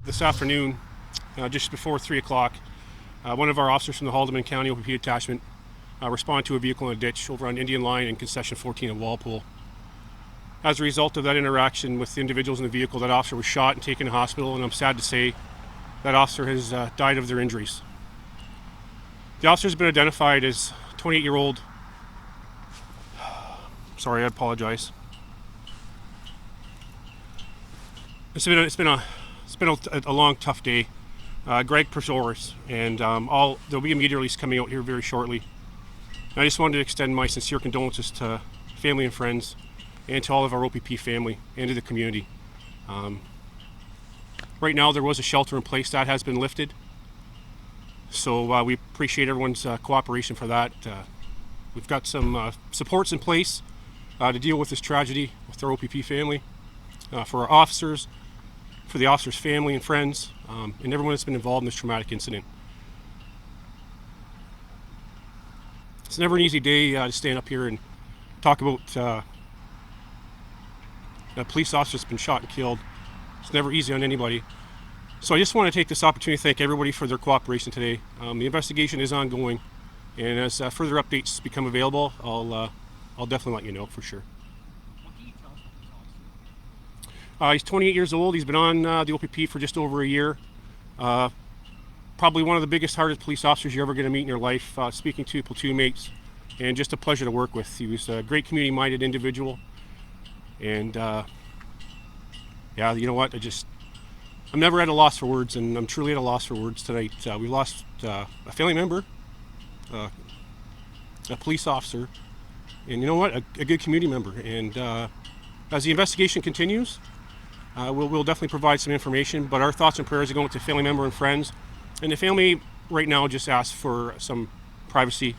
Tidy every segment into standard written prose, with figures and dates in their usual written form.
This afternoon, just before 3 o'clock, one of our officers from the Haldimand County OPP detachment responded to a vehicle in a ditch over on Indian Line and Concession 14 in Walpole. As a result of that interaction with the individuals in the vehicle, that officer was shot and taken to hospital, and I'm sad to say that officer has died of their injuries. The officer has been identified as 28-year-old. Sorry, I apologize. It's been a long, tough day. Grzegorz, and there'll be a media release coming out here very shortly. And I just wanted to extend my sincere condolences to family and friends, and to all of our OPP family, and to the community. Right now, there was a shelter in place that has been lifted, so we appreciate everyone's cooperation for that. We've got some supports in place to deal with this tragedy with our OPP family, for our officers, for the officers' family and friends, and everyone that's been involved in this traumatic incident. It's never an easy day to stand up here and talk about a police officer that's been shot and killed. It's never easy on anybody. So I just want to take this opportunity to thank everybody for their cooperation today. The investigation is ongoing, and as further updates become available, I'll definitely let you know for sure. He's 28 years old. He's been on the OPP for just over a year. Probably one of the biggest, hardest police officers you're ever going to meet in your life. Speaking to platoon mates, and just a pleasure to work with. He was a great community-minded individual, and yeah, you know what? I'm never at a loss for words, and I'm truly at a loss for words tonight. We lost a family member, a police officer, and you know what? A good community member. And as the investigation continues, we'll definitely provide some information, but our thoughts and prayers are going to family member and friends. And the family right now just asked for some privacy.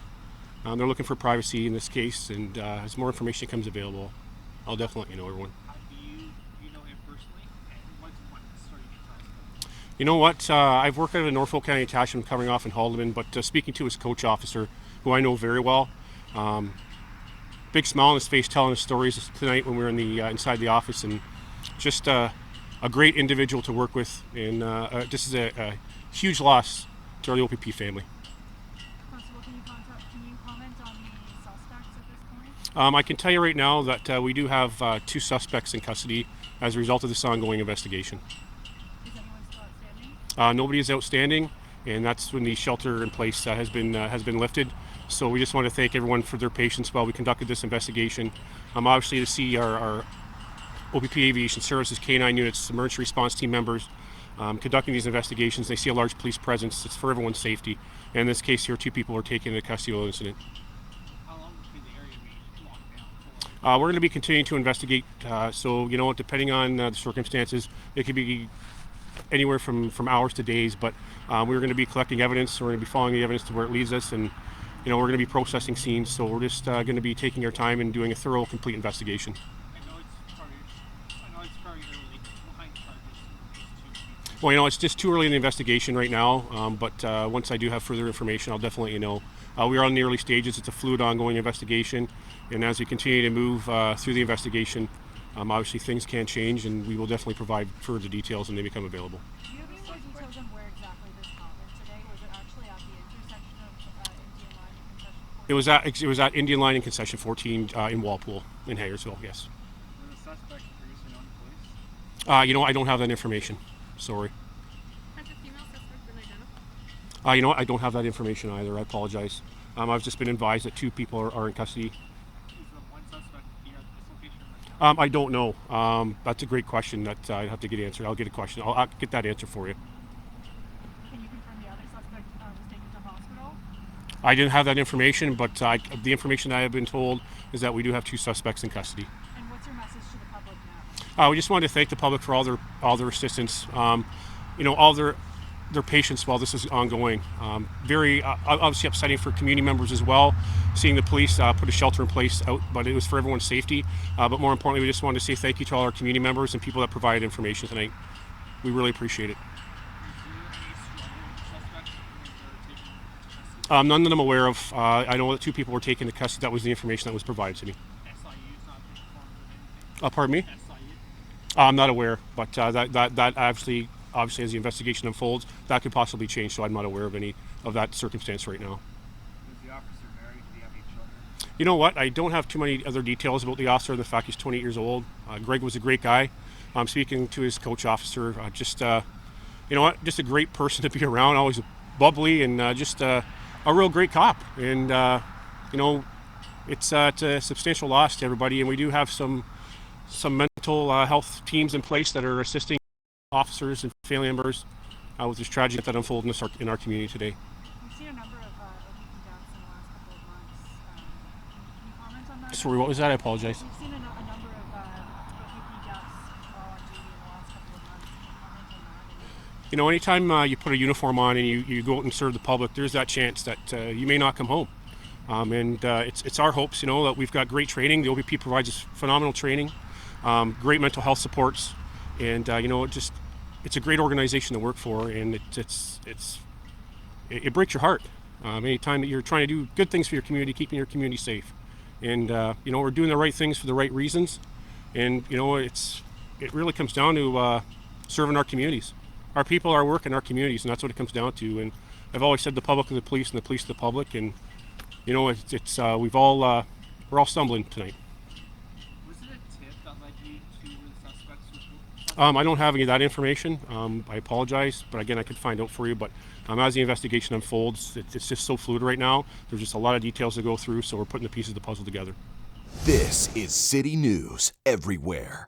They're looking for privacy in this case, and as more information becomes available, I'll definitely let you know, everyone. Do you know him personally? And what's one story you can tell us? You know what? I've worked at a Norfolk County detachment coming off in Haldimand, but speaking to his coach officer, who I know very well, big smile on his face telling his stories tonight when we were in the inside the office, and just a great individual to work with, and this is a huge loss to our OPP family. Constable, can you comment on the suspects at this point? I can tell you right now that we do have 2 suspects in custody as a result of this ongoing investigation. Is anyone still outstanding? Nobody is outstanding, and that's when the shelter in place has been lifted. So we just want to thank everyone for their patience while we conducted this investigation. Obviously, to see our OPP Aviation Services K-9 units, emergency response team members conducting these investigations, they see a large police presence. It's for everyone's safety. And in this case here, 2 people were taken into custody of the incident. How long will the area be locked down for? We're going to be continuing to investigate. So, you know, depending on the circumstances, it could be anywhere from hours to days. But we're going to be collecting evidence. We're going to be following the evidence to where it leads us. And, you know, we're going to be processing scenes. So we're just going to be taking our time and doing a thorough, complete investigation. I know it's very early. Behind charges. Well, you know, it's just too early in the investigation right now, but once I do have further information, I'll definitely let you know. We are on the early stages. It's a fluid, ongoing investigation, and as we continue to move through the investigation, obviously things can change, and we will definitely provide further details when they become available. Do you have any more details on where exactly this happened today? Was it actually at the intersection of Indian Line and Concession 14? It was at Indian Line and Concession 14 in Walpole, in Hayersville, yes. Were the suspects previously known to police? You know, I don't have that information. Sorry. Has the female suspect been identified? You know what? I don't have that information either. I apologize. I've just been advised that 2 people are in custody. Is the one suspect here at this location right now? I don't know. That's a great question that I'd have to get answered. I'll get a question. I'll get that answer for you. Can you confirm the other suspect was taken to hospital? I didn't have that information, but the information I have been told is that we do have 2 suspects in custody. And what's your message to the public now? We just wanted to thank the public for all their assistance, you know, all their patience while this is ongoing. Very obviously upsetting for community members as well, seeing the police put a shelter in place out, but it was for everyone's safety. But more importantly, we just wanted to say thank you to all our community members and people that provided information tonight. We really appreciate it. None that I'm aware of. I know that 2 people were taken to custody. That was the information that was provided to me. Pardon me? I'm not aware, but that obviously obviously as the investigation unfolds, that could possibly change. So I'm not aware of any of that circumstance right now. Was the officer married? Did he have any children? You know what? I don't have too many other details about the officer. The fact he's 28 years old. Greg was a great guy. I'm speaking to his coach officer. You know what? Just a great person to be around. Always bubbly and just a real great cop. And you know, it's a substantial loss to everybody. And we do have some mental health teams in place that are assisting officers and family members with this tragedy that unfolded in our community today. We've seen a number of OPP deaths in the last couple of months. Can you comment on that? Sorry, what was that? I apologize. We've seen a number of OPP deaths while on duty in the last couple of months. Can you comment on that? You know, anytime you put a uniform on and you go out and serve the public, there's that chance that you may not come home. It's our hopes, you know, that we've got great training. The OPP provides us phenomenal training, great mental health supports, and you know, it's a great organization to work for, and it breaks your heart anytime that you're trying to do good things for your community, keeping your community safe. And you know, we're doing the right things for the right reasons, and you know, it really comes down to serving our communities, our people, our work, and our communities, and that's what it comes down to. And I've always said the public to the police, and the police to the public, and you know, we're all stumbling tonight. Was it a tip that led you to the suspects? I don't have any of that information. I apologize, but again, I could find out for you. But as the investigation unfolds, it's just so fluid right now. There's just a lot of details to go through, so we're putting the pieces of the puzzle together. This is City News Everywhere.